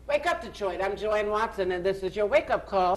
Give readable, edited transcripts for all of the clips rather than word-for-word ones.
Wake up, Detroit. I'm Joanne Watson, and this is your wake-up call.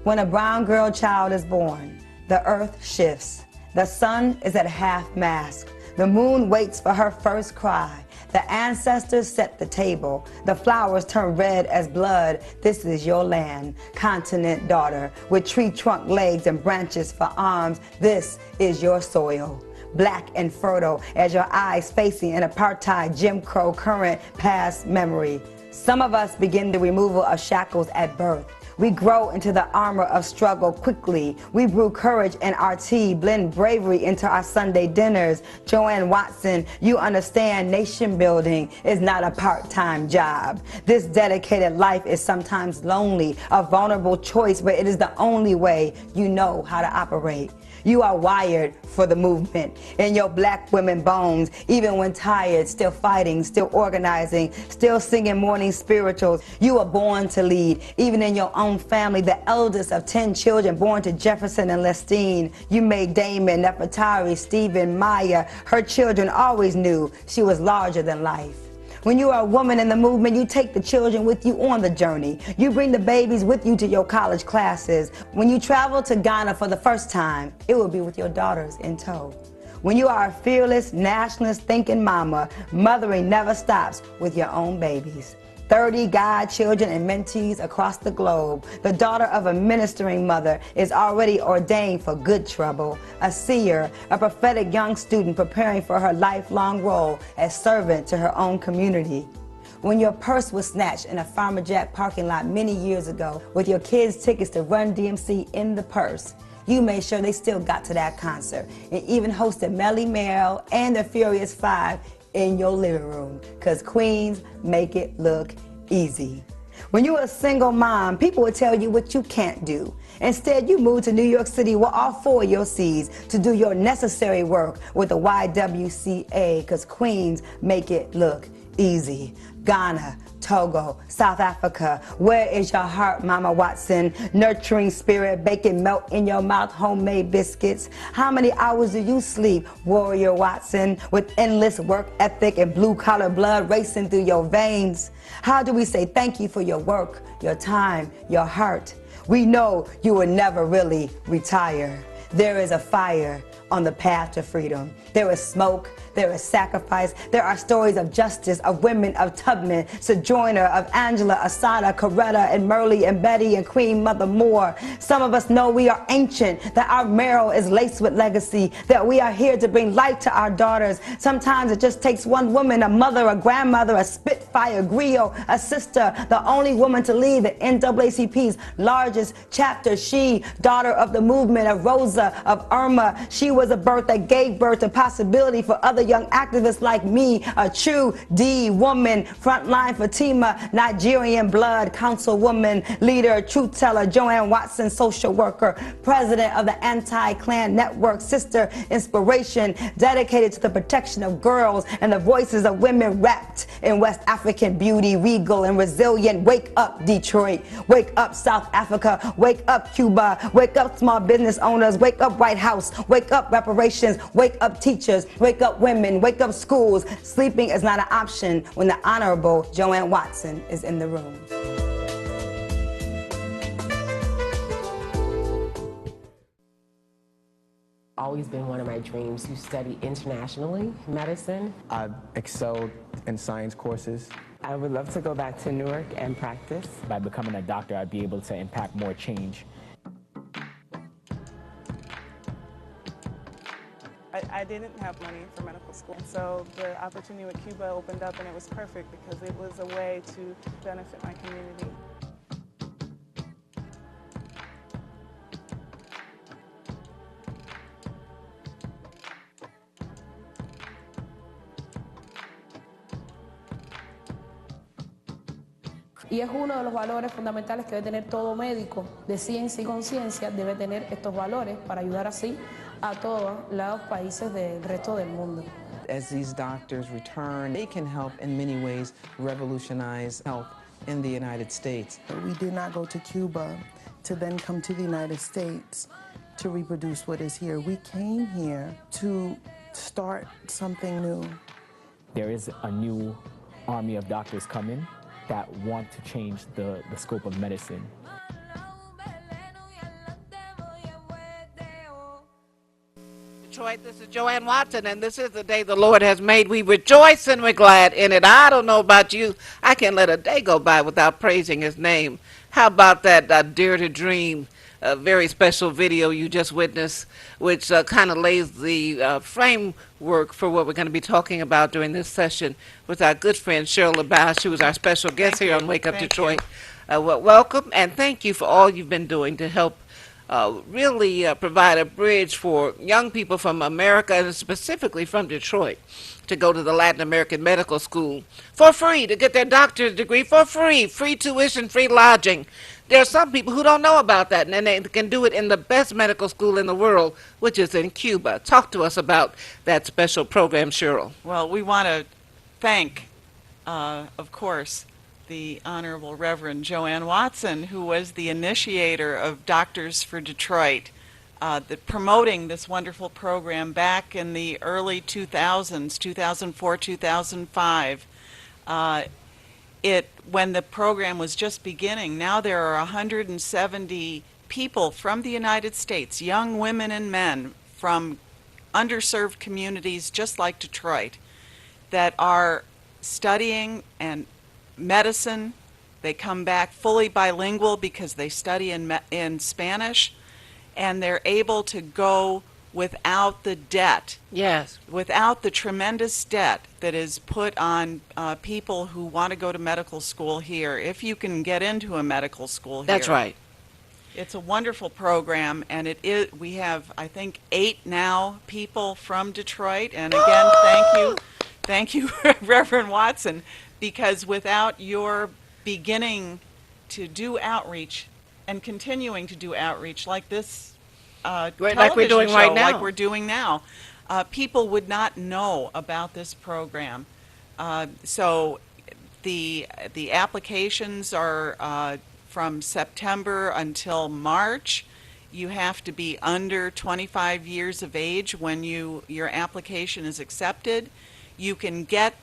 When a brown girl child is born, the earth shifts. The sun is at half-mast. The moon waits for her first cry. The ancestors set the table. The flowers turn red as blood. This is your land, continent daughter, with tree trunk legs and branches for arms. This is your soil, black and fertile as your eyes facing an apartheid Jim Crow current past memory. Some of us begin the removal of shackles at birth. We grow into the armor of struggle quickly. We brew courage in our tea, blend bravery into our Sunday dinners. Joanne Watson, you understand nation building is not a part-time job. This dedicated life is sometimes lonely, a vulnerable choice, but it is the only way you know how to operate. You are wired for the movement in your black women bones, even when tired, still fighting, still organizing, still singing morning spirituals. You were born to lead, even in your own family, the eldest of 10 children born to Jefferson and Lestine. You made Damon, Nefertari, Stephen, Maya. Her children always knew she was larger than life. When you are a woman in the movement, you take the children with you on the journey. You bring the babies with you to your college classes. When you travel to Ghana for the first time, it will be with your daughters in tow. When you are a fearless, nationalist thinking mama, mothering never stops with your own babies. 30 godchildren and mentees across the globe. The daughter of a ministering mother is already ordained for good trouble. A seer, a prophetic young student preparing for her lifelong role as servant to her own community. When your purse was snatched in a Farmer Jack parking lot many years ago with your kids' tickets to Run DMC in the purse, you made sure they still got to that concert and even hosted Melly Mel and the Furious Five in your living room, because queens make it look easy. When you were a single mom, people would tell you what you can't do. Instead, you moved to New York City with all 4 of your C's to do your necessary work with the YWCA, because queens make it look easy. Ghana, Togo, South Africa, where is your heart, Mama Watson? Nurturing spirit, baking melt in your mouth, homemade biscuits. How many hours do you sleep, Warrior Watson, with endless work ethic and blue-collar blood racing through your veins? How do we say thank you for your work, your time, your heart? We know you will never really retire. There is a fire on the path to freedom. There is smoke, there is sacrifice. There are stories of justice, of women, of Tubman, Sojourner, of Angela, Asada, Coretta, and Merle, and Betty, and Queen Mother Moore. Some of us know we are ancient, that our marrow is laced with legacy, that we are here to bring light to our daughters. Sometimes it just takes one woman, a mother, a grandmother, a Spitfire, griot, a sister, the only woman to lead the NAACP's largest chapter. She, daughter of the movement, of Rosa, of Irma. She was a birth that gave birth to possibility for other young activists like me, a true D woman, frontline Fatima, Nigerian blood, councilwoman, leader, truth teller, Joanne Watson, social worker, president of the Anti-Clan Network, sister, inspiration, dedicated to the protection of girls and the voices of women wrapped in West African beauty, regal and resilient. Wake up, Detroit. Wake up, South Africa. Wake up, Cuba. Wake up, small business owners. Wake up, White House. Wake up, reparations. Wake up, teachers. Wake up, women. Wake up, schools. Sleeping is not an option when the Honorable Joanne Watson is in the room. Always been one of my dreams to study internationally medicine. I've excelled in science courses. I would love to go back to Newark and practice. By becoming a doctor, I'd be able to impact more change. I didn't have money for medical school, and so the opportunity with Cuba opened up, and it was perfect because it was a way to benefit my community. Y es uno de los valores fundamentales que debe tener todo médico de ciencia y conciencia, debe tener estos valores para ayudar así a todos los países del resto del mundo. As these doctors return, they can help in many ways revolutionize health in the United States. We did not go to Cuba to then come to the United States to reproduce what is here. We came here to start something new, there is a new army of doctors coming that want to change the scope of medicine. Detroit, this is Joanne Watson, and this is the day the Lord has made. We rejoice and we're glad in it. I don't know about you. I can't let a day go by without praising his name. How about that Dare to Dream, a very special video you just witnessed, which kind of lays the framework for what we're going to be talking about during this session with our good friend Cheryl LaBache, who is our special guest here on Wake Up Detroit. Welcome, and thank you for all you've been doing to help really provide a bridge for young people from America, and specifically from Detroit, to go to the Latin American Medical School for free, to get their doctorate degree for free, free tuition, free lodging. There are some people who don't know about that, and they can do it in the best medical school in the world, which is in Cuba. Talk to us about that special program, Cheryl. Well, we want to thank, of course, the Honorable Reverend Joanne Watson, who was the initiator of Doctors for Detroit, promoting this wonderful program back in the early 2000s, 2004, 2005. When the program was just beginning, now there are 170 people from the United States, young women and men from underserved communities just like Detroit, that are studying and medicine. They come back fully bilingual because they study in Spanish, and they're able to go without the debt. Yes. Without the tremendous debt that is put on people who want to go to medical school here, if you can get into a medical school here. That's right. It's a wonderful program, and we have, I think, 8 now people from Detroit, and again, thank you, Reverend Watson, because without your beginning to do outreach and continuing to do outreach like this like we're doing show, right now, like we're doing now, people would not know about this program. So the applications are from September until March. You have to be under 25 years of age when your application is accepted. You can get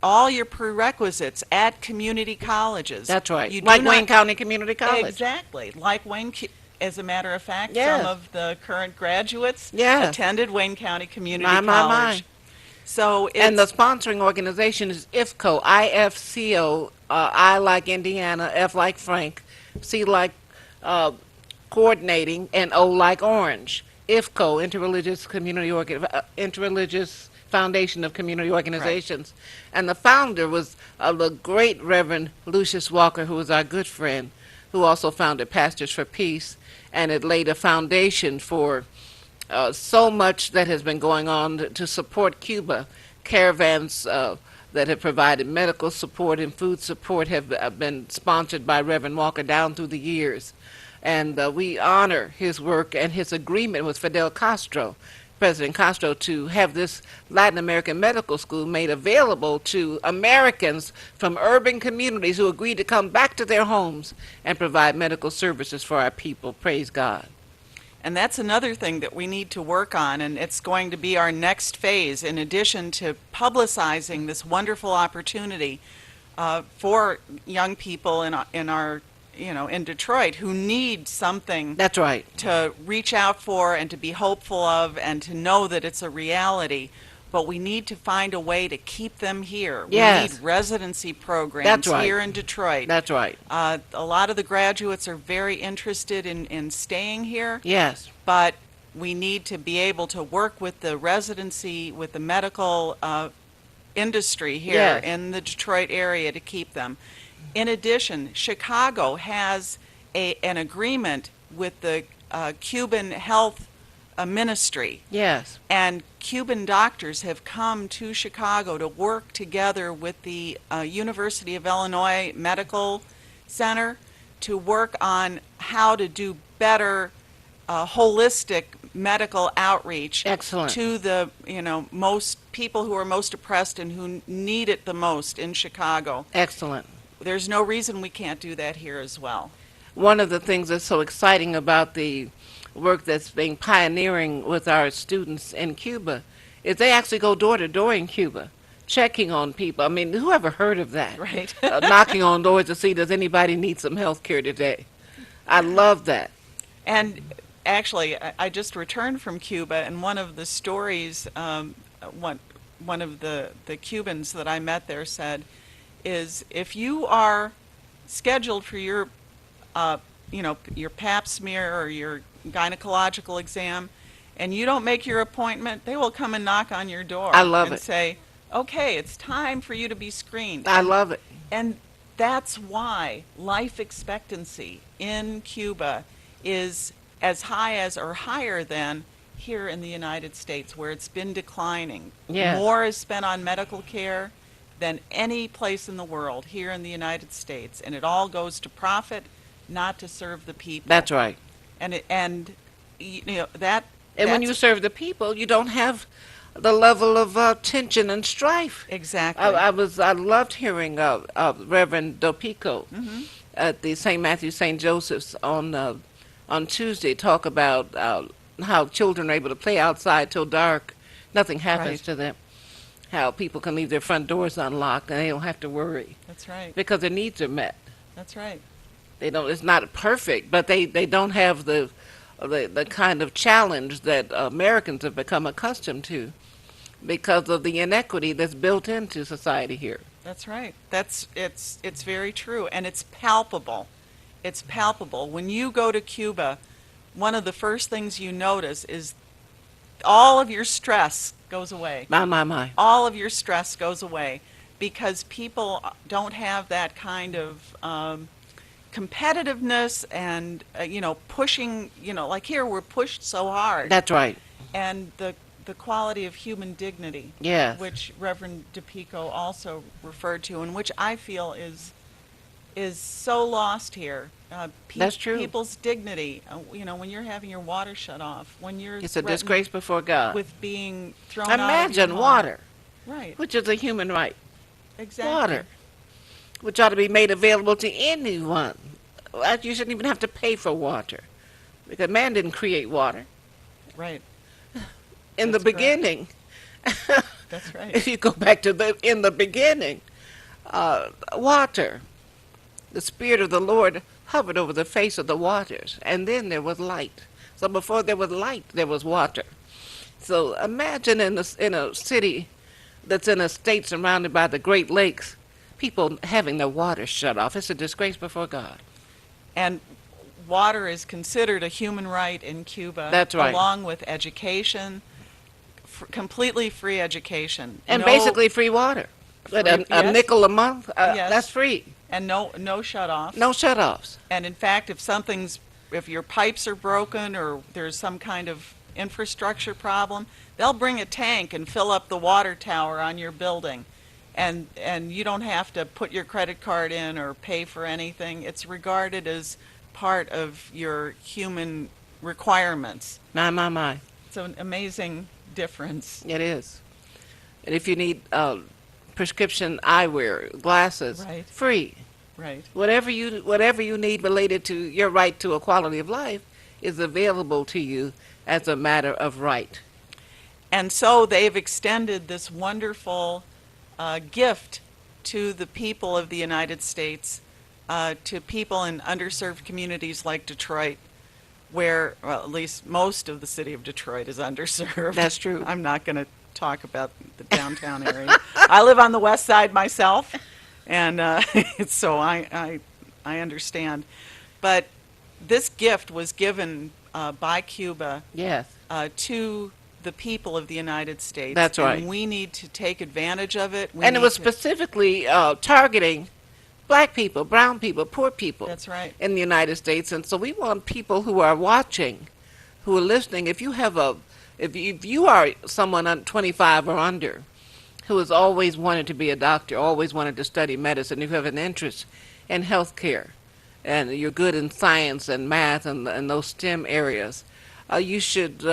all your prerequisites at community colleges. That's right. Like Wayne County Community College. Exactly. Like Wayne, as a matter of fact, yes. Some of the current graduates yes. attended Wayne County Community College. So and the sponsoring organization is IFCO, IFCO, I like Indiana, F like Frank, C like coordinating, and O like Orange. IFCO, Interreligious Foundation of Community Organizations. Right. And the founder was the great Reverend Lucius Walker, who was our good friend, who also founded Pastors for Peace, and it laid a foundation for so much that has been going on to support Cuba. Caravans that have provided medical support and food support have been sponsored by Reverend Walker down through the years. And we honor his work and his agreement with Fidel Castro, President Castro, to have this Latin American medical school made available to Americans from urban communities who agreed to come back to their homes and provide medical services for our people. Praise God. And that's another thing that we need to work on, and it's going to be our next phase, in addition to publicizing this wonderful opportunity for young people in Detroit who need something. That's right. To reach out for and to be hopeful of and to know that it's a reality. But we need to find a way to keep them here. Yes. We need residency programs. That's right. Here in Detroit. That's right. A lot of the graduates are very interested in staying here. Yes. But we need to be able to work with the residency, with the medical industry here yes. in the Detroit area to keep them. In addition, Chicago has an agreement with the Cuban Health Ministry. Yes. And Cuban doctors have come to Chicago to work together with the University of Illinois Medical Center to work on how to do better holistic medical outreach. Excellent. To the most people who are most oppressed and who need it the most in Chicago. Excellent. There's no reason we can't do that here as well. One of the things that's so exciting about the work that's being pioneering with our students in Cuba is they actually go door to door in Cuba checking on people. I mean, who ever heard of that? Right. Knocking on doors to see, does anybody need some health care today? I love that. And actually, I just returned from Cuba, and one of the stories, one of the Cubans that I met there said, is if you are scheduled for your, your pap smear or your gynecological exam, and you don't make your appointment, they will come and knock on your door. I love and it. say, okay, it's time for you to be screened. I love it. And that's why life expectancy in Cuba is as high as or higher than here in the United States, where it's been declining. Yes. More is spent on medical care than any place in the world here in the United States, and it all goes to profit, not to serve the people. That's right. And that. And when you serve the people, you don't have the level of tension and strife. Exactly. I loved hearing Reverend Dopico at the St. Matthew St. Joseph's on Tuesday talk about how children are able to play outside till dark. Nothing happens Right. to them. How people can leave their front doors unlocked and they don't have to worry That's right. because their needs are met. That's right. They don't. It's not perfect, but they don't have the kind of challenge that Americans have become accustomed to because of the inequity that's built into society here. That's right. It's very true, and it's palpable. It's palpable. When you go to Cuba, one of the first things you notice is all of your stress goes away. My. All of your stress goes away because people don't have that kind of competitiveness and pushing. Like here, we're pushed so hard. That's right. And the quality of human dignity, Yes. which Reverend DePico also referred to, and which I feel is so lost here. That's true. People's dignity. When you're having your water shut off, when you're It's a threatened disgrace before God. with being thrown out of your Imagine home. water, Right. which is a human right. Exactly. Water, which ought to be made available to anyone. You shouldn't even have to pay for water, because man didn't create water. Right. In That's the correct. beginning, That's right. if you go back to in the beginning, water, the Spirit of the Lord hovered over the face of the waters, and then there was light. So before there was light, there was water. So imagine in a city that's in a state surrounded by the Great Lakes, people having their water shut off. It's a disgrace before God. And water is considered a human right in Cuba. That's right. Along with education, completely free education. And No- basically free water. But a yes. nickel a month, Yes. that's free. And no shut-offs. No shut-offs. And in fact, if your pipes are broken or there's some kind of infrastructure problem, they'll bring a tank and fill up the water tower on your building. And you don't have to put your credit card in or pay for anything. It's regarded as part of your human requirements. My. It's an amazing difference. It is. And if you need prescription eyewear, glasses, Right. free. Right. Whatever you need related to your right to a quality of life is available to you as a matter of right. And so they've extended this wonderful gift to the people of the United States, to people in underserved communities like Detroit, where, well, at least most of the city of Detroit is underserved. That's true. I'm not going to talk about the downtown area. I live on the west side myself, and so I understand. But this gift was given by Cuba Yes. to the people of the United States. That's right. And we need to take advantage of it. And it was specifically targeting black people, brown people, poor people. That's right. In the United States. And so we want people who are watching, who are listening, if you are someone 25 or under who has always wanted to be a doctor, always wanted to study medicine, you have an interest in health care, and you're good in science and math and those STEM areas, you should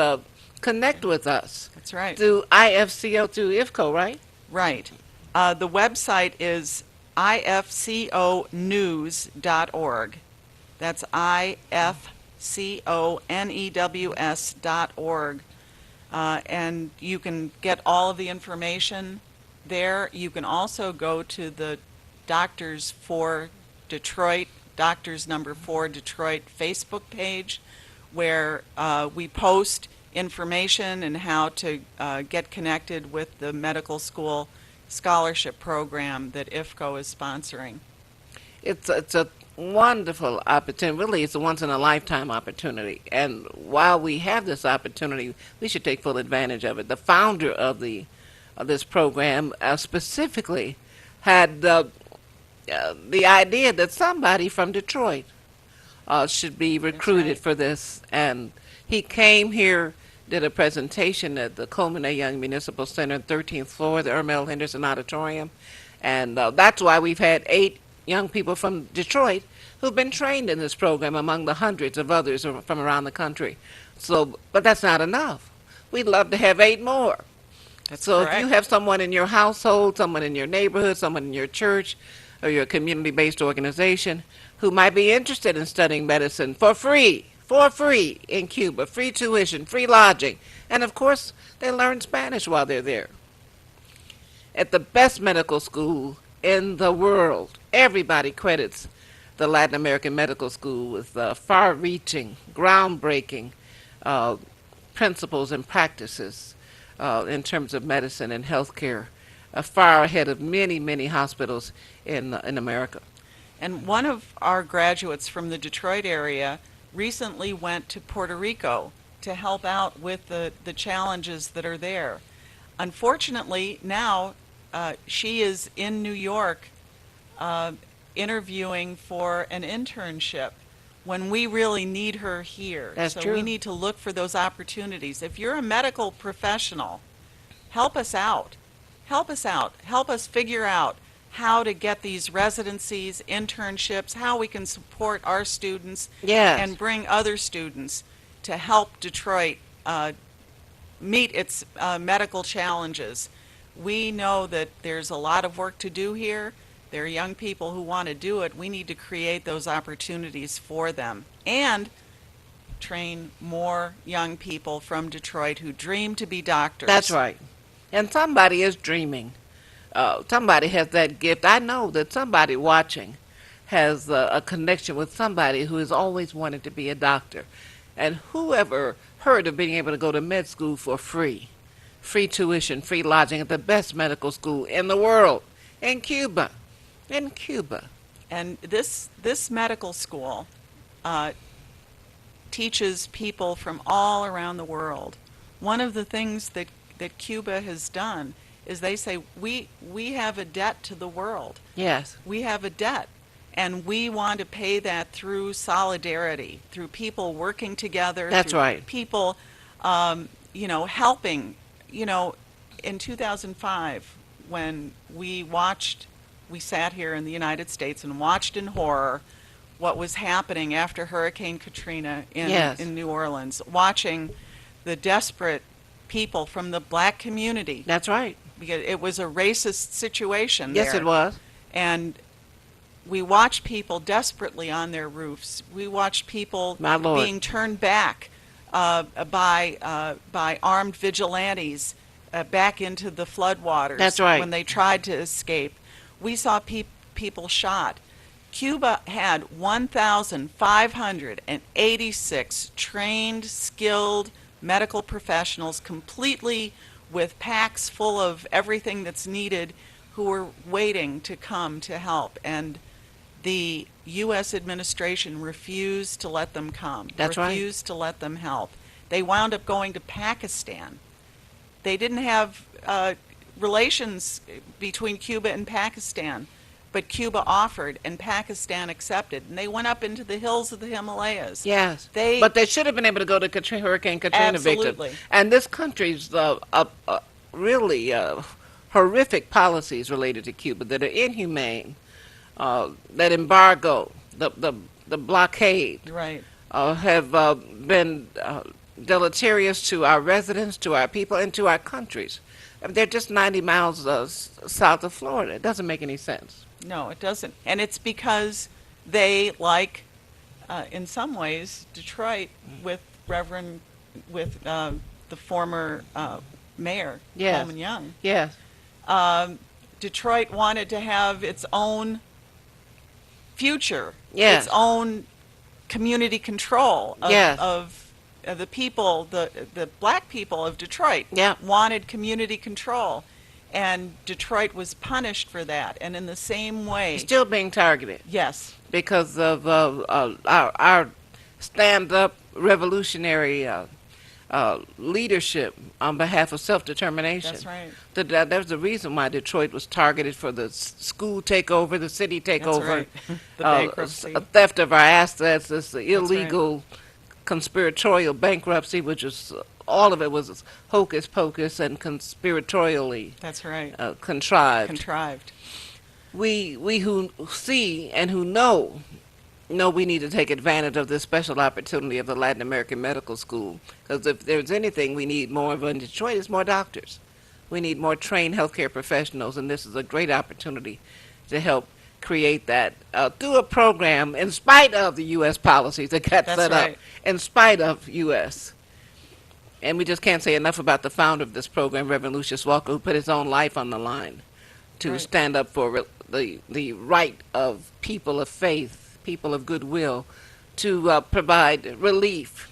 connect with us. That's right. Through IFCO, through IFCO, right? Right. The website is ifconews.org. That's ifconews.org. And you can get all of the information there. You can also go to the Doctors for Detroit, Doctors Number 4 Detroit Facebook page, where we post information and how to get connected with the medical school scholarship program that IFCO is sponsoring. It's a wonderful opportunity. Really, it's a once-in-a-lifetime opportunity. And while we have this opportunity, we should take full advantage of it. The founder of this program specifically had the idea that somebody from Detroit should be recruited for this. And he came here, did a presentation at the Coleman A. Young Municipal Center, 13th floor, the Ermel Henderson Auditorium. And that's why we've had 8 young people from Detroit who've been trained in this program among the hundreds of others from around the country. So, but that's not enough. We'd love to have 8 more. So correct. if you have someone in your household, someone in your neighborhood, someone in your church, or your community-based organization who might be interested in studying medicine for free in Cuba, free tuition, free lodging, and of course they learn Spanish while they're there. At the best medical school in the world, everybody credits the Latin American Medical School with far-reaching, groundbreaking principles and practices in terms of medicine and healthcare, far ahead of many, many hospitals in America. And one of our graduates from the Detroit area recently went to Puerto Rico to help out with the challenges that are there. Unfortunately, now she is in New York interviewing for an internship when we really need her here. That's so true. We need to look for those opportunities. If you're a medical professional, help us out. Help us out. Help us figure out how to get these residencies, internships, how we can support our students Yes. and bring other students to help Detroit meet its medical challenges. We know that there's a lot of work to do here. There are young people who want to do it. We need to create those opportunities for them and train more young people from Detroit who dream to be doctors. That's right. And somebody is dreaming. Somebody has that gift. I know that somebody watching has a connection with somebody who has always wanted to be a doctor. And whoever heard of being able to go to med school for free tuition, free lodging at the best medical school in the world, in Cuba. In Cuba. And this medical school teaches people from all around the world. One of the things that Cuba has done is they say, we have a debt to the world. Yes. We have a debt, and we want to pay that through solidarity, through people working together. That's through right. People, helping. In 2005, when we sat here in the United States and watched in horror what was happening after Hurricane Katrina Yes. in New Orleans, watching the desperate people from the black community. That's right. Because it was a racist situation Yes, there. it was. And we watched people desperately on their roofs. We watched people My Lord. being turned back by armed vigilantes back into the floodwaters. That's right. When they tried to escape. We saw people shot. Cuba had 1,586 trained, skilled medical professionals, completely with packs full of everything that's needed, who were waiting to come to help. And the U.S. administration refused to let them come. That's right. Refused to let them help. They wound up going to Pakistan. They didn't have relations between Cuba and Pakistan, but Cuba offered and Pakistan accepted. And they went up into the hills of the Himalayas. Yes. They- But they should have been able to go to Hurricane Katrina Absolutely. victims. And this country's really horrific policies related to Cuba that are inhumane, that embargo, the blockade, Right. have been deleterious to our residents, to our people, and to our countries. I mean, they're just 90 miles south of Florida. It doesn't make any sense. No, it doesn't. And it's because they, like, in some ways, Detroit with the former mayor, Yes. Coleman Young, Yes. Detroit wanted to have its own future, Yes. its own community control of, Yes. of the people, the black people of Detroit Yeah. wanted community control. And Detroit was punished for that. And in the same way, Still being targeted yes, because of our stand-up revolutionary leadership on behalf of self-determination. that's right. There's a reason why Detroit was targeted for the school takeover, the city takeover, right. The bankruptcy. theft of our assets, this right. illegal conspiratorial bankruptcy, which was all of it was hocus pocus and conspiratorially That's right. contrived. Contrived. We who see and who know we need to take advantage of this special opportunity of the Latin American Medical School, because if there's anything we need more of in Detroit, it's more doctors. We need more trained healthcare professionals, and this is a great opportunity to help create that through a program in spite of the U.S. policies that got That's set right. up, in spite of U.S. And we just can't say enough about the founder of this program, Reverend Lucius Walker, who put his own life on the line to Right. stand up for the right of people of faith, people of goodwill, to provide relief,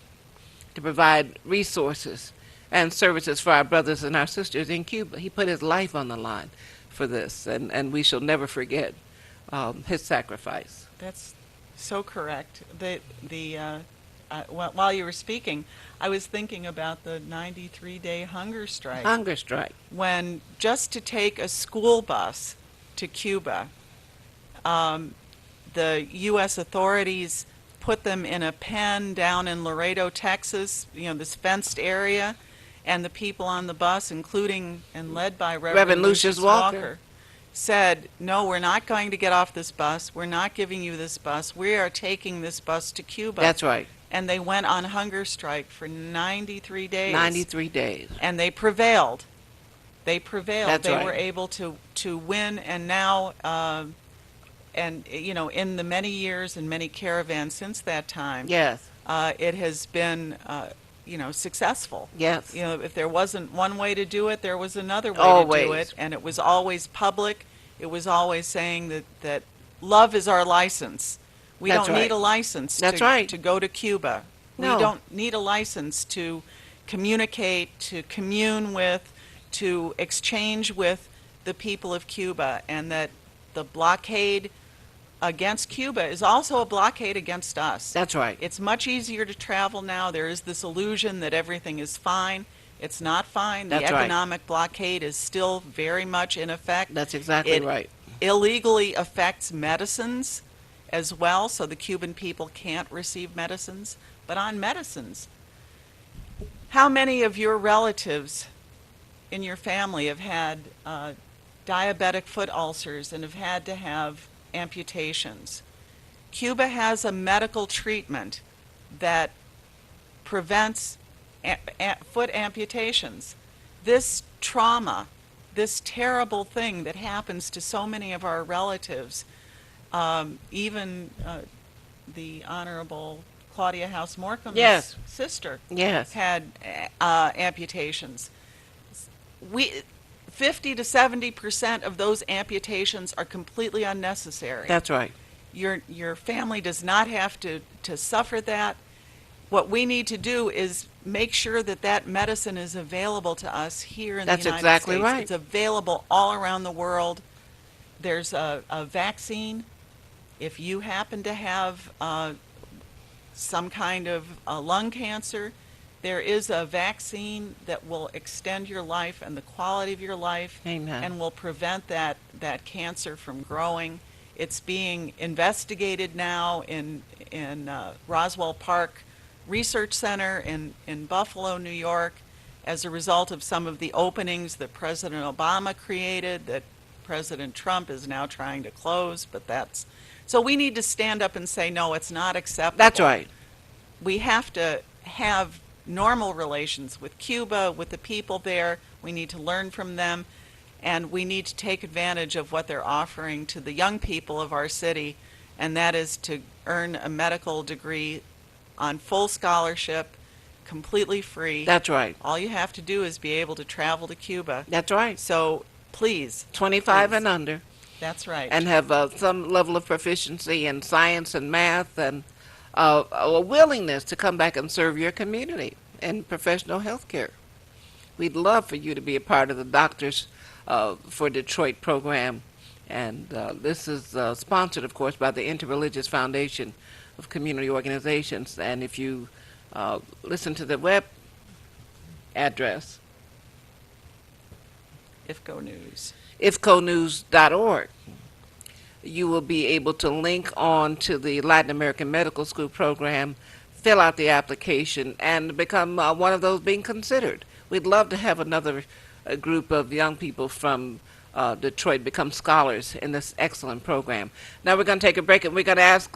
to provide resources and services for our brothers and our sisters in Cuba. He put his life on the line for this, and we shall never forget his sacrifice. That's so correct. While you were speaking, I was thinking about the 93-day hunger strike. Hunger strike. When just to take a school bus to Cuba, the U.S. authorities put them in a pen down in Laredo, Texas, this fenced area, and the people on the bus, including and led by Reverend Lucius Walker, said, no, we're not going to get off this bus. We're not giving you this bus. We are taking this bus to Cuba. That's right. And they went on hunger strike for 93 days. 93 days. And they prevailed. They prevailed. That's they right. were able to win, and now, in the many years and many caravans since that time, Yes. it has been, successful. Yes. If there wasn't one way to do it, there was another way to do Always. it, and it was always public. It was always saying that love is our license. We That's don't right. need a license That's to, right. to go to Cuba. No. We don't need a license to communicate, to commune with, to exchange with the people of Cuba, and that the blockade against Cuba is also a blockade against us. That's right. It's much easier to travel now. There is this illusion that everything is fine. It's not fine. The That's right. economic blockade is still very much in effect. That's exactly It right. illegally affects medicines as well, so the Cuban people can't receive medicines. But on medicines, how many of your relatives in your family have had diabetic foot ulcers and have had to have amputations? Cuba has a medical treatment that prevents foot amputations. This trauma, this terrible thing that happens to so many of our relatives, even the Honorable Claudia House Morcombe's Yes. sister Yes. had amputations. 50 to 70% of those amputations are completely unnecessary. That's right. Your family does not have to suffer that. What we need to do is make sure that medicine is available to us here in That's the United exactly States. right. It's available all around the world. There's a vaccine. If you happen to have some kind of lung cancer, there is a vaccine that will extend your life and the quality of your life. Amen. And will prevent that cancer from growing. It's being investigated now in Roswell Park Research Center in Buffalo, New York, as a result of some of the openings that President Obama created that President Trump is now trying to close. So we need to stand up and say, no, it's not acceptable. That's right. We have to have normal relations with Cuba, with the people there. We need to learn from them, and we need to take advantage of what they're offering to the young people of our city, and that is to earn a medical degree on full scholarship, completely free. That's right. All you have to do is be able to travel to Cuba. That's right. So please. 25 Please. and under, That's right. and have some level of proficiency in science and math, and a willingness to come back and serve your community in professional health care. We'd love for you to be a part of the Doctors for Detroit program. And this is sponsored, of course, by the Interreligious Foundation of Community Organizations. And if you listen to the web address, IFCO News. ifconews.org, you will be able to link on to the Latin American Medical School program, fill out the application, and become one of those being considered. We'd love to have another group of young people from Detroit become scholars in this excellent program. Now we're going to take a break, and we're going to ask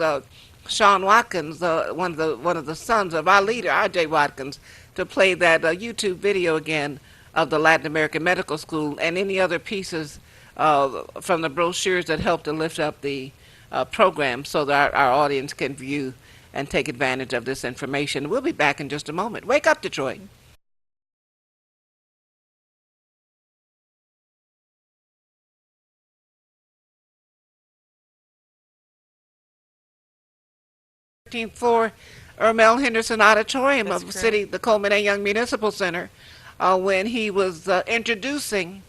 Sean Watkins, one of the sons of our leader, R.J. Watkins, to play that YouTube video again of the Latin American Medical School and any other pieces from the brochures that help to lift up the program so that our audience can view and take advantage of this information. We'll be back in just a moment. Wake up, Detroit. Floor, Ermel Henderson Auditorium That's of the correct. city, the Coleman A. Young Municipal Center, when he was introducing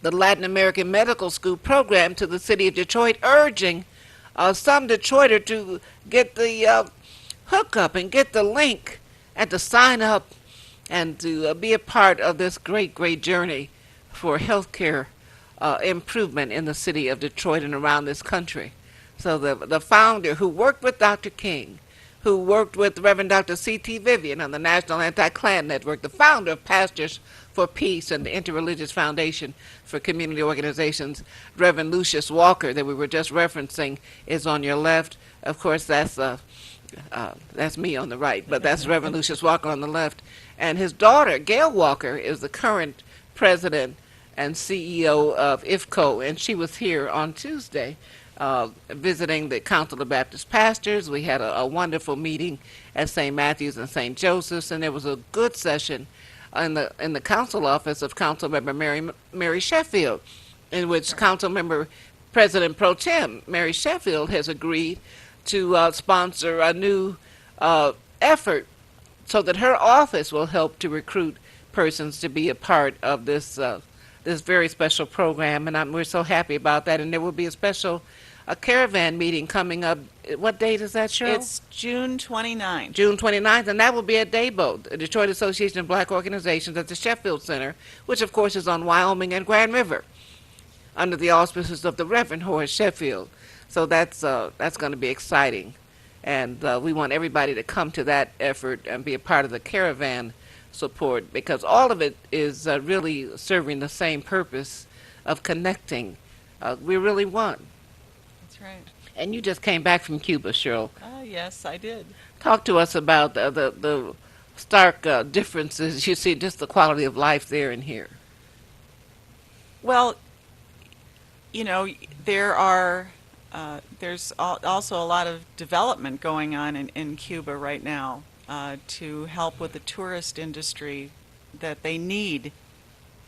the Latin American Medical School program to the city of Detroit, urging some Detroiter to get the hookup and get the link and to sign up and to be a part of this great, great journey for healthcare improvement in the city of Detroit and around this country. So the founder, who worked with Dr. King, who worked with Reverend Dr. C.T. Vivian on the National Anti-Klan Network, the founder of Pastors for Peace and the Interreligious Foundation for Community Organizations, Reverend Lucius Walker, that we were just referencing, is on your left. Of course, that's me on the right, but that's Reverend Lucius Walker on the left. And his daughter, Gail Walker, is the current president and CEO of IFCO, and she was here on Tuesday visiting the Council of Baptist Pastors. We had a wonderful meeting at St. Matthew's and St. Joseph's, and there was a good session in the council office of Councilmember Mary Sheffield, in which Councilmember President Pro Tem Mary Sheffield has agreed to sponsor a new effort so that her office will help to recruit persons to be a part of this this very special program, and we're so happy about that. And there will be a caravan meeting coming up. What date is that, Cheryl? It's June 29th. June 29th, and that will be at DABO, the Detroit Association of Black Organizations, at the Sheffield Center, which of course is on Wyoming and Grand River, under the auspices of the Reverend Horace Sheffield. So that's going to be exciting, and we want everybody to come to that effort and be a part of the caravan support, because all of it is really serving the same purpose of connecting. We're really one. That's right. And you just came back from Cuba, Cheryl. Yes, I did. Talk to us about the stark differences you see, just the quality of life there and here. Well, you know, there's also a lot of development going on in Cuba right now to help with the tourist industry that they need.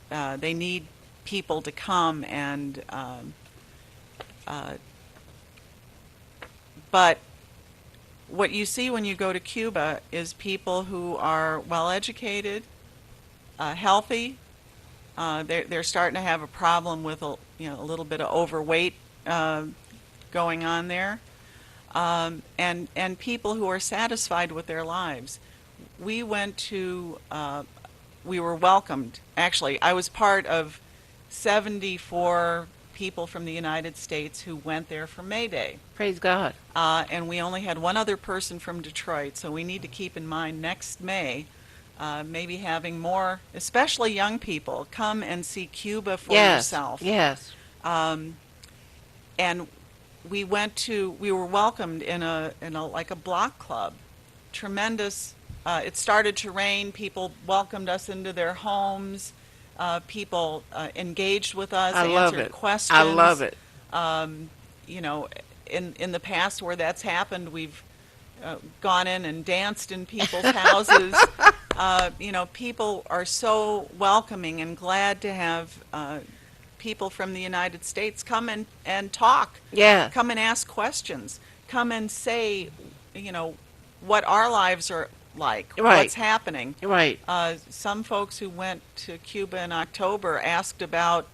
They need people to come and but what you see when you go to Cuba is people who are well educated, healthy. They're starting to have a problem with a little bit of overweight going on there, and people who are satisfied with their lives. We were welcomed. Actually, I was part of 74 people from the United States who went there for May Day. Praise God. And we only had one other person from Detroit, so we need to keep in mind next May, maybe having more, especially young people, come and see Cuba for yourself. Yes. And we were welcomed in a like a block club. Tremendous. It started to rain. People welcomed us into their homes. People engaged with us, answered questions. I love it. You know, in the past where that's happened, we've gone in and danced in people's houses. People are so welcoming and glad to have people from the United States come and talk. Yeah. Come and ask questions. Come and say, what our lives are like, Right. what's happening. Right. Some folks who went to Cuba in October asked about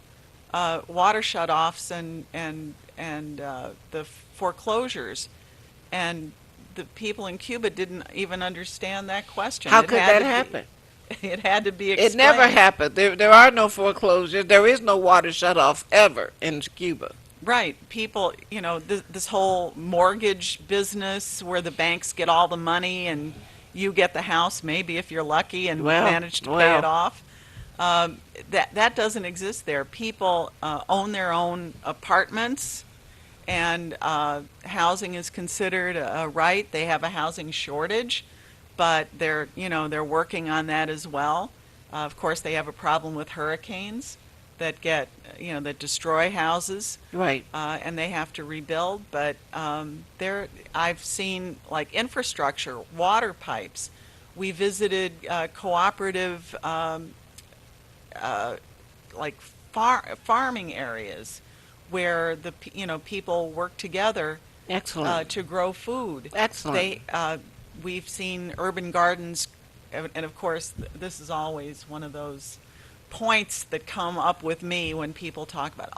water shutoffs and the foreclosures, and the people in Cuba didn't even understand that question. How It could had that to be- happen? It had to be explained. It never happened. There are no foreclosures. There is no water shut off ever in Cuba. Right. People, this whole mortgage business where the banks get all the money and you get the house, maybe if you're lucky and manage to pay it off. That doesn't exist there. People own their own apartments, and housing is considered a right. They have a housing shortage, but they're working on that as well. Of course, they have a problem with hurricanes that that destroy houses. Right. And they have to rebuild. But I've seen like infrastructure, water pipes. We visited cooperative farming areas where the people work together. Excellent. To grow food. Excellent. We've seen urban gardens, and of course this is always one of those points that come up with me when people talk about,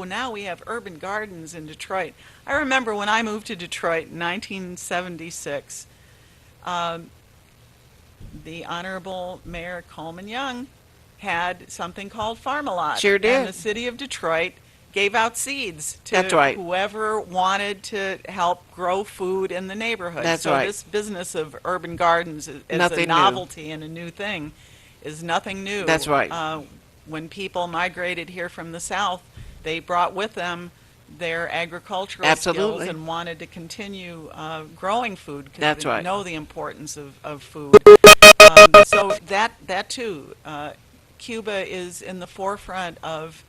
now we have urban gardens in Detroit. I remember when I moved to Detroit in 1976, the Honorable Mayor Coleman Young had something called Farm-A-Lot. Sure did. And the city of Detroit gave out seeds to That's right. whoever wanted to help grow food in the neighborhood. That's so right. this business of urban gardens is Nothing a new. novelty and a new thing is nothing new. That's right. When people migrated here from the South, they brought with them their agricultural Absolutely. skills and wanted to continue growing food because That's they right. know the importance of food. So that too, Cuba is in the forefront of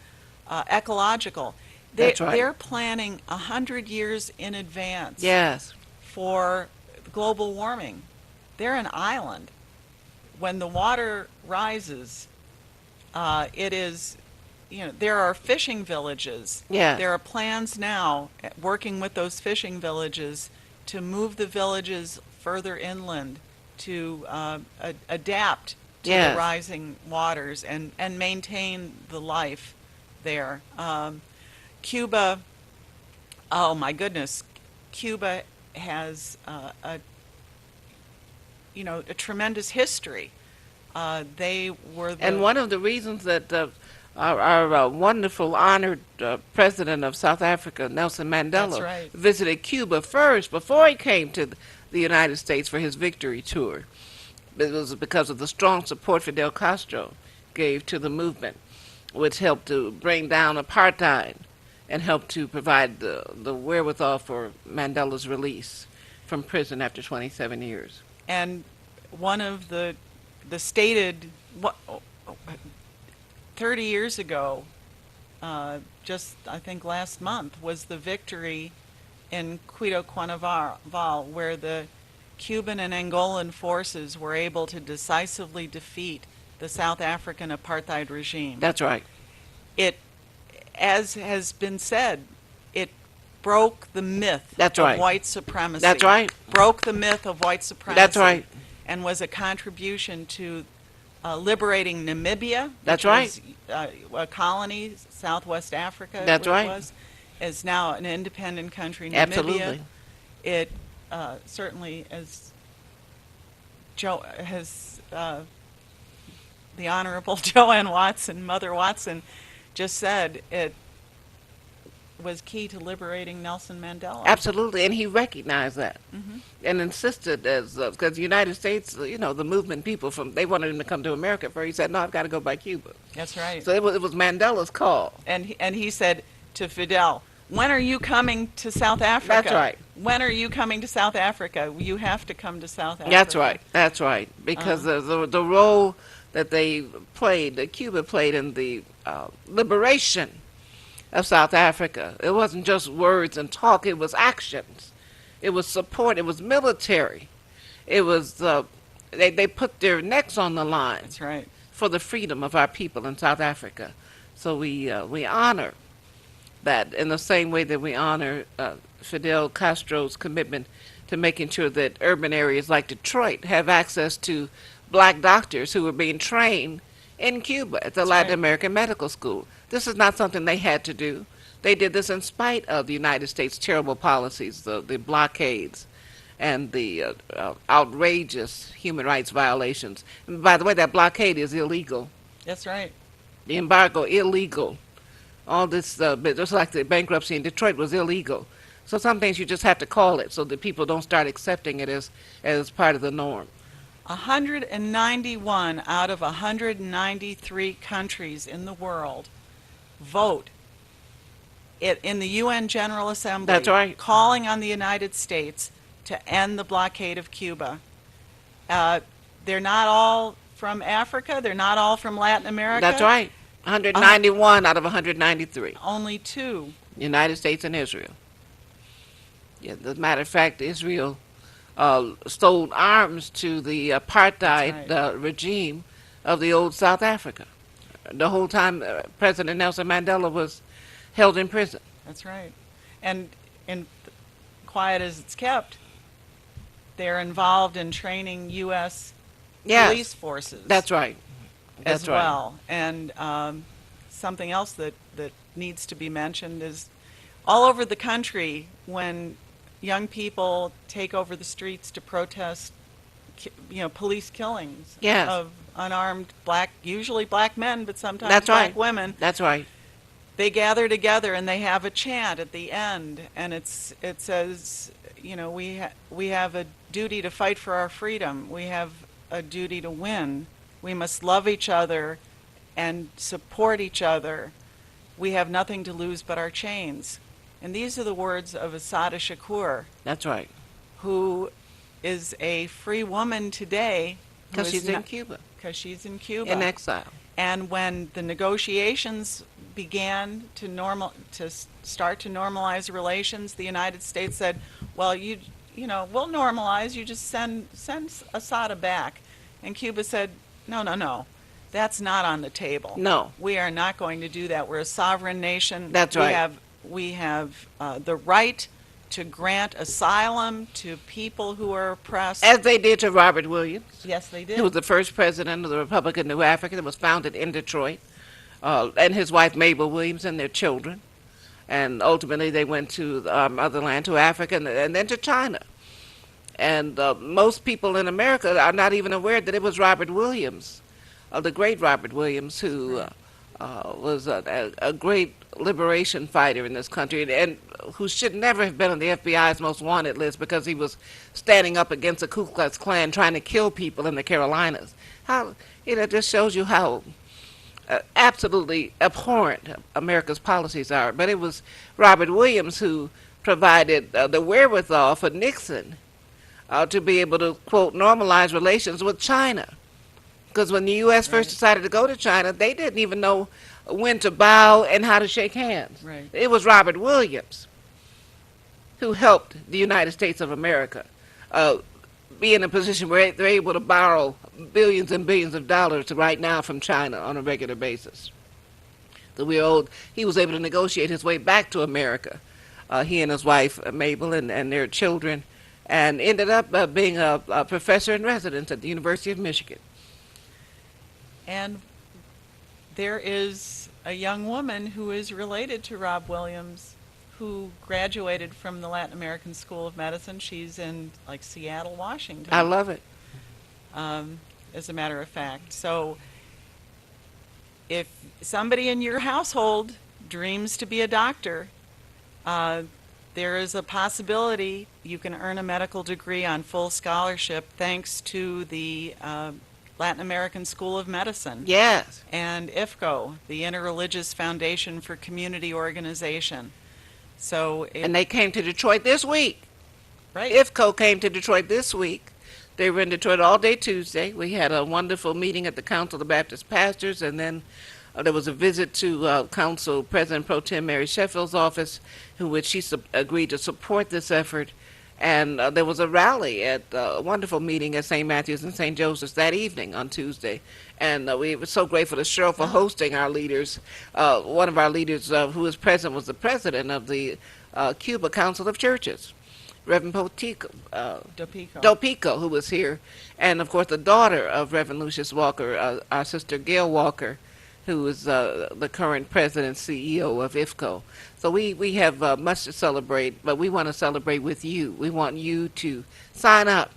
ecological. That's right. They're planning 100 years in advance Yes. for global warming. They're an island. When the water rises, it is, there are fishing villages. Yeah. There are plans now, working with those fishing villages, to move the villages further inland to adapt to Yes. the rising waters and maintain the life there. Cuba, oh my goodness, Cuba has a tremendous history. They were the... And one of the reasons that our wonderful honored president of South Africa, Nelson Mandela, That's right. visited Cuba first before he came to the United States for his victory tour. It was because of the strong support Fidel Castro gave to the movement, which helped to bring down apartheid and helped to provide the wherewithal for Mandela's release from prison after 27 years. And one of the stated 30 years ago, just I think last month, was the victory in Cuito Cuanavalle, where the Cuban and Angolan forces were able to decisively defeat the South African apartheid regime. That's right. It, as has been said, it broke the myth That's of right. white supremacy. That's right. Broke the myth of white supremacy. That's right. And was a contribution to liberating Namibia. That's which was, a colony, Southwest Africa. That's which right. Was, is now an independent country. Namibia. Absolutely. It certainly, as Joe has, the Honorable Joanne Watson, Mother Watson, just said, it was key to liberating Nelson Mandela. Absolutely, and he recognized that Mm-hmm. and insisted, as because the United States, the movement people they wanted him to come to America first. He said, "No, I've got to go by Cuba." That's right. So it was Mandela's call. And he said to Fidel, "When are you coming to South Africa?" That's right. When are you coming to South Africa? You have to come to South Africa. That's right. That's right. Because the role that they played, that Cuba played in the liberation of South Africa, it wasn't just words and talk. It was actions. It was support. It was military. It was they put their necks on the line That's right. for the freedom of our people in South Africa. So we honor that in the same way that we honor Fidel Castro's commitment to making sure that urban areas like Detroit have access to black doctors who were being trained in Cuba at the Latin American Medical School. This is not something they had to do. They did this in spite of the United States' terrible policies, the blockades, and the outrageous human rights violations. And by the way, that blockade is illegal. That's right. The embargo, illegal. All this, just like the bankruptcy in Detroit was illegal. So some things you just have to call it so that people don't start accepting it as part of the norm. 191 out of 193 countries in the world vote in the UN General Assembly. That's right. Calling on the United States to end the blockade of Cuba. They're not all from Africa. They're not all from Latin America. That's right. 191 out of 193. Only 2. United States and Israel. Yeah, as a matter of fact, Israel sold arms to the apartheid regime of the old South Africa. The whole time President Nelson Mandela was held in prison. That's right. And quiet as it's kept, they're involved in training U.S. police forces. That's right. That's as well. And something else that needs to be mentioned is all over the country when young people take over the streets to protest, police killings of unarmed usually black men, but sometimes black women. That's right. They gather together and they have a chant at the end, and it says, we have a duty to fight for our freedom. We have a duty to win. We must love each other and support each other. We have nothing to lose but our chains. And these are the words of Assata Shakur. That's right. Who is a free woman today. Because she's in Cuba. Because she's in Cuba. In exile. And when the negotiations began to start to normalize relations, the United States said, well, we'll normalize, you just send Assata back. And Cuba said, no, that's not on the table. No. We are not going to do that. We're a sovereign nation. That's right. We have the right to grant asylum to people who are oppressed. As they did to Robert Williams. Yes, they did. He was the first president of the Republic of New Africa that was founded in Detroit. And his wife Mabel Williams and their children. And ultimately they went to motherland, to Africa, and then to China. And most people in America are not even aware that it was Robert Williams, the great Robert Williams, who was a great liberation fighter in this country, and who should never have been on the FBI's most wanted list because he was standing up against the Ku Klux Klan trying to kill people in the Carolinas. How it just shows you how absolutely abhorrent America's policies are. But it was Robert Williams who provided the wherewithal for Nixon to be able to, quote, normalize relations with China. Because when the U.S. first decided to go to China, they didn't even know when to bow and how to shake hands. Right. It was Robert Williams who helped the United States of America be in a position where they're able to borrow billions and billions of dollars right now from China on a regular basis. So he was able to negotiate his way back to America, he and his wife Mabel and their children, and ended up being a professor in residence at the University of Michigan. And there is a young woman who is related to Rob Williams who graduated from the Latin American School of Medicine. She's in Seattle, Washington. I love it. As a matter of fact. So if somebody in your household dreams to be a doctor, there is a possibility you can earn a medical degree on full scholarship thanks to the Latin American School of Medicine. Yes. And IFCO, the Interreligious Foundation for Community Organization. And they came to Detroit this week. Right. IFCO came to Detroit this week. They were in Detroit all day Tuesday. We had a wonderful meeting at the Council of Baptist Pastors, and then there was a visit to Council President Pro Tem Mary Sheffield's office, in which she agreed to support this effort. And there was a rally at a wonderful meeting at St. Matthew's and St. Joseph's that evening on Tuesday. And we were so grateful to Cheryl for hosting our leaders. One of our leaders who was present was the president of the Cuba Council of Churches, Reverend Dopico, who was here. And, of course, the daughter of Reverend Lucius Walker, our sister Gail Walker, who is the current president CEO of IFCO. So we have much to celebrate, but we want to celebrate with you. We want you to sign up,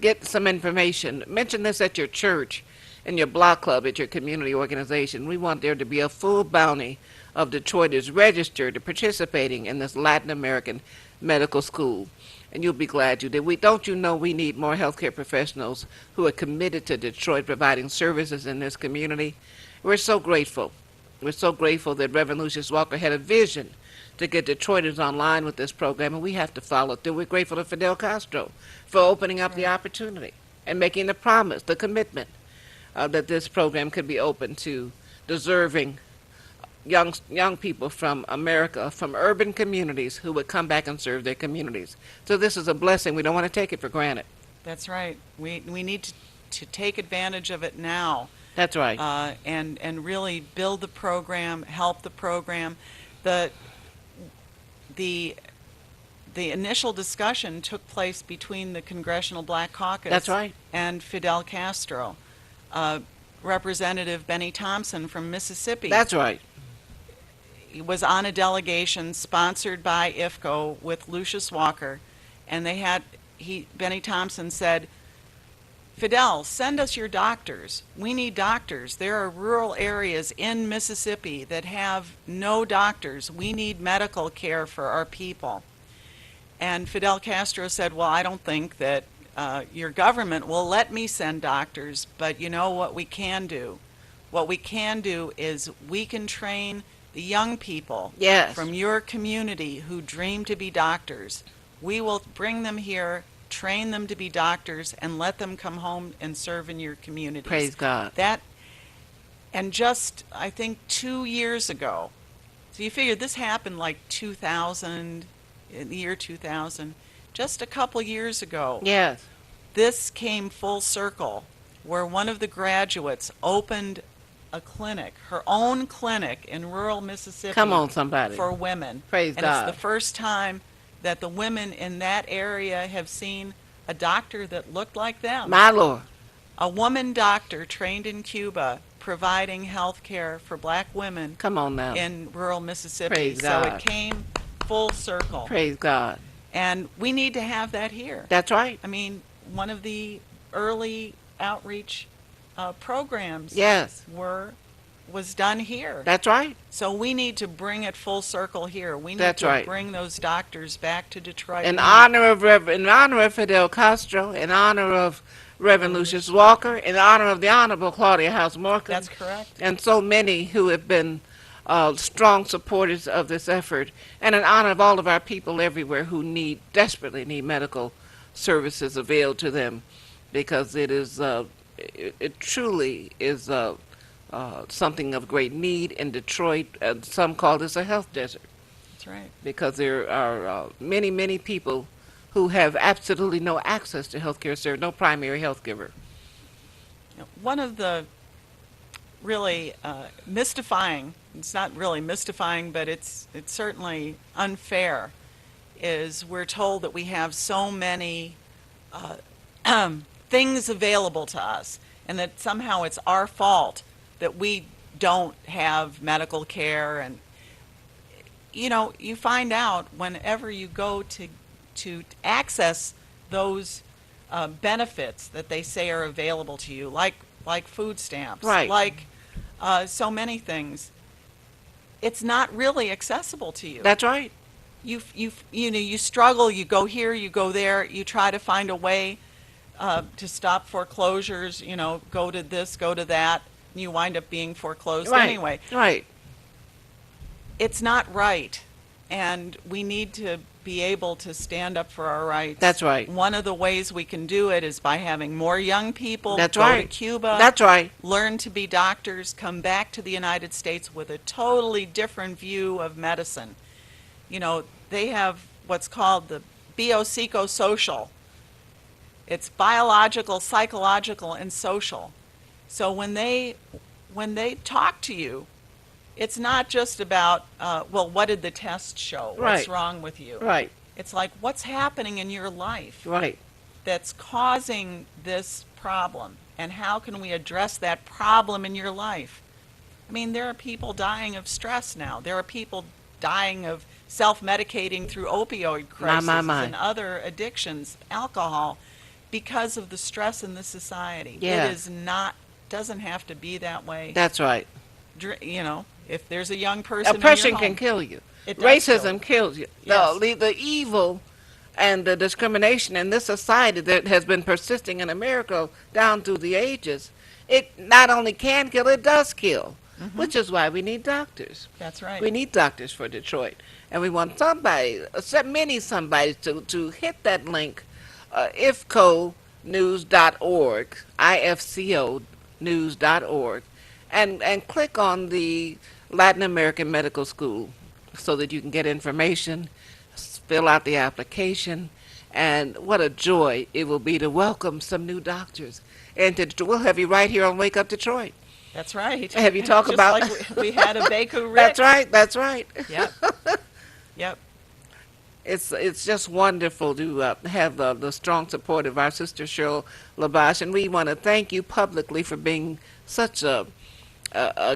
get some information. Mention this at your church, in your block club, at your community organization. We want there to be a full bounty of Detroiters registered to participating in this Latin American medical school. And you'll be glad you did. Don't you know we need more healthcare professionals who are committed to Detroit providing services in this community? We're so grateful. We're so grateful that Reverend Lucius Walker had a vision to get Detroiters online with this program, and we have to follow through. We're grateful to Fidel Castro for opening up the opportunity and making the promise, the commitment, that this program could be open to deserving young people from America, from urban communities who would come back and serve their communities. So this is a blessing. We don't want to take it for granted. That's right. We need to take advantage of it now. That's right. And really build the program, help the program. The initial discussion took place between the Congressional Black Caucus That's right. and Fidel Castro. Representative Benny Thompson from Mississippi. That's right. He was on a delegation sponsored by IFCO with Lucius Walker, and Benny Thompson said, Fidel, send us your doctors. We need doctors. There are rural areas in Mississippi that have no doctors. We need medical care for our people. And Fidel Castro said, well, I don't think that your government will let me send doctors, but you know what we can do? What we can do is we can train the young people from your community who dream to be doctors. We will bring them here, train them to be doctors, and let them come home and serve in your communities. Praise God. And just, I think, 2 years ago, so you figure this happened like 2000, in the year 2000, just a couple years ago. Yes. This came full circle, where one of the graduates opened a clinic, her own clinic in rural Mississippi. Come on, somebody. For women. Praise God. God. It's the first time that the women in that area have seen a doctor that looked like them. My Lord. A woman doctor trained in Cuba providing health care for black women. Come on now. In rural Mississippi. Praise so God. it came full circle. Praise God. And we need to have that here. That's right. I mean, one of the early outreach programs was done here. That's right. So we need to bring it full circle here. We need to bring those doctors back to Detroit. In honor of Fidel Castro, in honor of Reverend Lucius Walker, in honor of the Honorable Claudia House Morgan. That's correct. And so many who have been strong supporters of this effort, and in honor of all of our people everywhere who desperately need medical services availed to them, because it is it truly is something of great need in Detroit. Some call this a health desert. That's right. Because there are many, many people who have absolutely no access to health care service, no primary health giver. One of the really mystifying, it's not really mystifying, but it's certainly unfair, is we're told that we have so many things available to us, and that somehow it's our fault that we don't have medical care. And you find out whenever you go to access those benefits that they say are available to you, like food stamps, right, like so many things, it's not really accessible to you. That's right. You struggle, you go here, you go there, you try to find a way to stop foreclosures, go to this, go to that, and you wind up being foreclosed anyway. Right. It's not right, and we need to be able to stand up for our rights. That's right. One of the ways we can do it is by having more young people That's go right. to Cuba. That's right. Learn to be doctors, come back to the United States with a totally different view of medicine. They have what's called the biopsychosocial. It's biological, psychological, and social. So when they talk to you, it's not just about, well, what did the test show? What's Right. wrong with you? Right. It's like, what's happening in your life Right. that's causing this problem? And how can we address that problem in your life? I mean, there are people dying of stress now. There are people dying of self-medicating through opioid crises My. and other addictions, alcohol, because of the stress in the society. Yeah. It is not, doesn't have to be that way. That's right. You know, if there's a young person Oppression in your can home, kill you. it does kill Racism you. kills you. Yes. The evil and the discrimination in this society that has been persisting in America down through the ages, it not only can kill, it does kill, which is why we need doctors. That's right. We need doctors for Detroit. And we want somebody, many somebody, to hit that link, ifconews.org, IFCO news.org, and click on the Latin American Medical School so that you can get information, fill out the application, and what a joy it will be to welcome some new doctors. And we'll have you right here on Wake Up Detroit. That's right. Have you talked Just about... like we had a Baku Rick. That's right, that's right. Yep. Yep. It's just wonderful to have the strong support of our sister Cheryl Labash, and we want to thank you publicly for being such a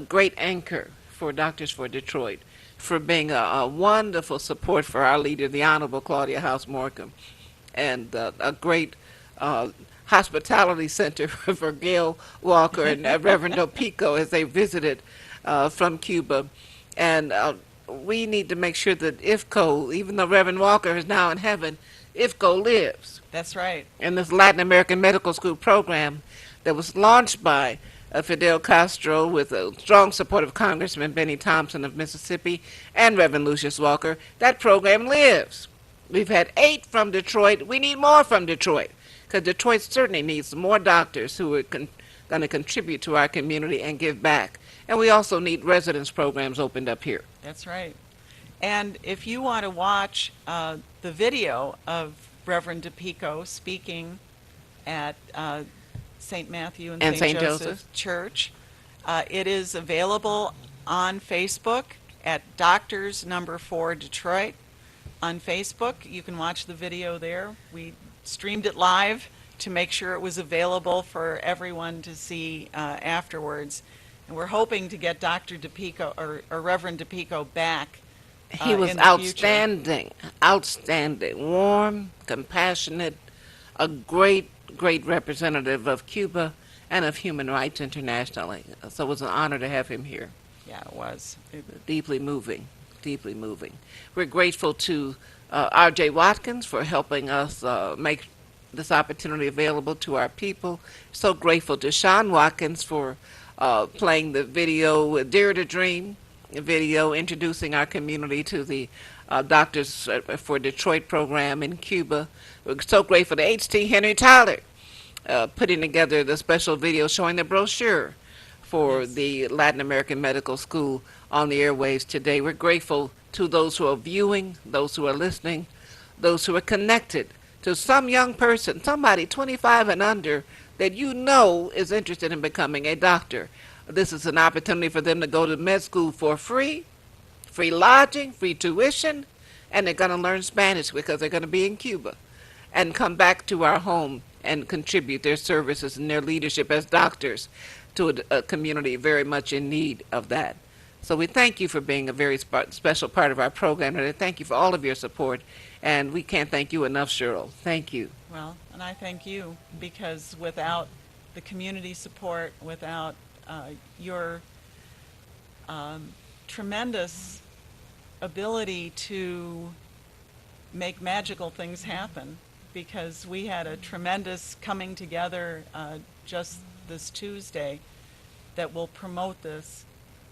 great anchor for Doctors for Detroit, for being a wonderful support for our leader, the Honorable Claudia House Morcom, and a great hospitality center for Gail Walker and Reverend Opico as they visited from Cuba. And we need to make sure that IFCO, even though Reverend Walker is now in heaven, IFCO lives. That's right. And this Latin American Medical School program that was launched by Fidel Castro with the strong support of Congressman Benny Thompson of Mississippi and Reverend Lucius Walker, that program lives. We've had 8 from Detroit. We need more from Detroit, because Detroit certainly needs more doctors who are going to contribute to our community and give back. And we also need residence programs opened up here. That's right. And if you want to watch the video of Reverend DePico speaking at St. Matthew and St. Joseph Church, it is available on Facebook at Doctors Number 4 Detroit. On Facebook, you can watch the video there. We streamed it live to make sure it was available for everyone to see afterwards. And we're hoping to get Dr. DePico or Reverend DePico back. He was in the outstanding, outstanding, warm, compassionate, a great representative of Cuba and of human rights internationally. So it was an honor to have him here. Yeah, it was. Deeply moving, deeply moving. We're grateful to R.J. Watkins for helping us make this opportunity available to our people. So grateful to Sean Watkins for playing the video, Dare to Dream video, introducing our community to the Doctors for Detroit program in Cuba. We're so grateful to H.T. Henry Tyler putting together the special video showing the brochure for the Latin American Medical School on the airwaves today. We're grateful to those who are viewing, those who are listening, those who are connected to some young person, somebody 25 and under, that you know is interested in becoming a doctor. This is an opportunity for them to go to med school for free lodging, free tuition, and they're going to learn Spanish because they're going to be in Cuba, and come back to our home and contribute their services and their leadership as doctors to a community very much in need of that. So we thank you for being a very special part of our program, and I thank you for all of your support, and we can't thank you enough, Cheryl. Thank you. Well, and I thank you, because without the community support, without your tremendous ability to make magical things happen, because we had a tremendous coming together just this Tuesday that will promote this,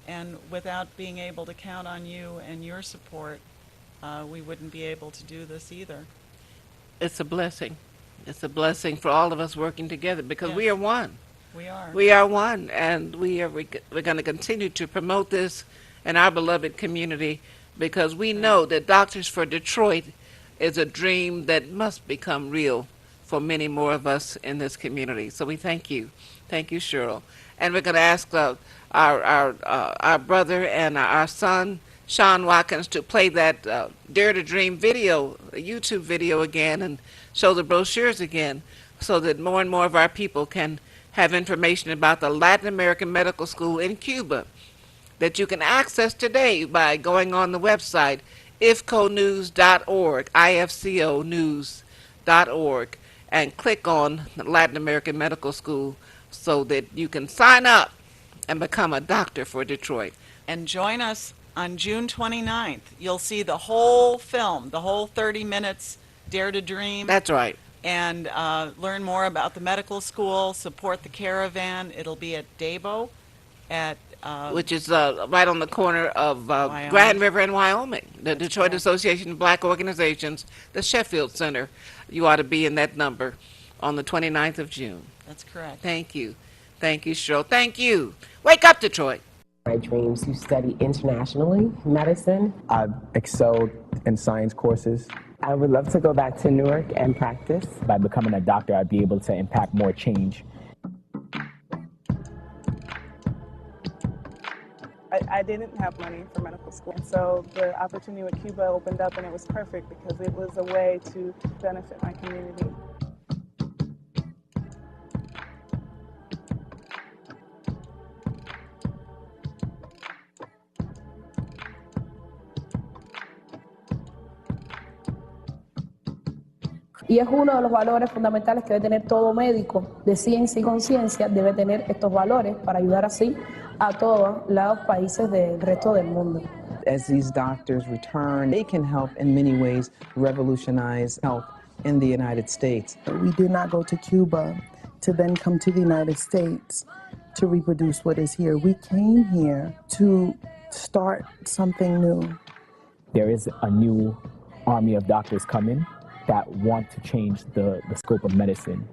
and without being able to count on you and your support, we wouldn't be able to do this either. It's a blessing. It's a blessing for all of us working together, because we are one. We are. We are one, and we're going to continue to promote this in our beloved community, because we know that Doctors for Detroit is a dream that must become real for many more of us in this community. So we thank you. Thank you, Cheryl. And we're going to ask our brother and our son, Sean Watkins, to play that Dare to Dream video, a YouTube video again, and show the brochures again, so that more and more of our people can have information about the Latin American Medical School in Cuba that you can access today by going on the website ifconews.org, ifconews.org, and click on the Latin American Medical School so that you can sign up and become a doctor for Detroit. And join us on June 29th. You'll see the whole film, the whole 30 minutes, Dare to Dream. That's right. And learn more about the medical school, support the caravan. It'll be at Dabo, at which is right on the corner of Grand River and Wyoming. The Detroit Association of Black Organizations, the Sheffield Center. You ought to be in that number on the 29th of June. That's correct. Thank you. Thank you, Cheryl. Thank you. Wake up, Detroit. My dreams to study internationally, medicine. I've excelled in science courses. I would love to go back to Newark and practice. By becoming a doctor, I'd be able to impact more change. I didn't have money for medical school, and so the opportunity with Cuba opened up, and it was perfect because it was a way to benefit my community. Y es uno de los valores fundamentales que debe tener todo médico de ciencia y conciencia, debe tener estos valores para ayudar así a todos los países del resto del mundo. As these doctors return, they can help in many ways revolutionize health in the United States. We did not go to Cuba to then come to the United States to reproduce what is here. We came here to start something new. There is a new army of doctors coming that want to change the scope of medicine.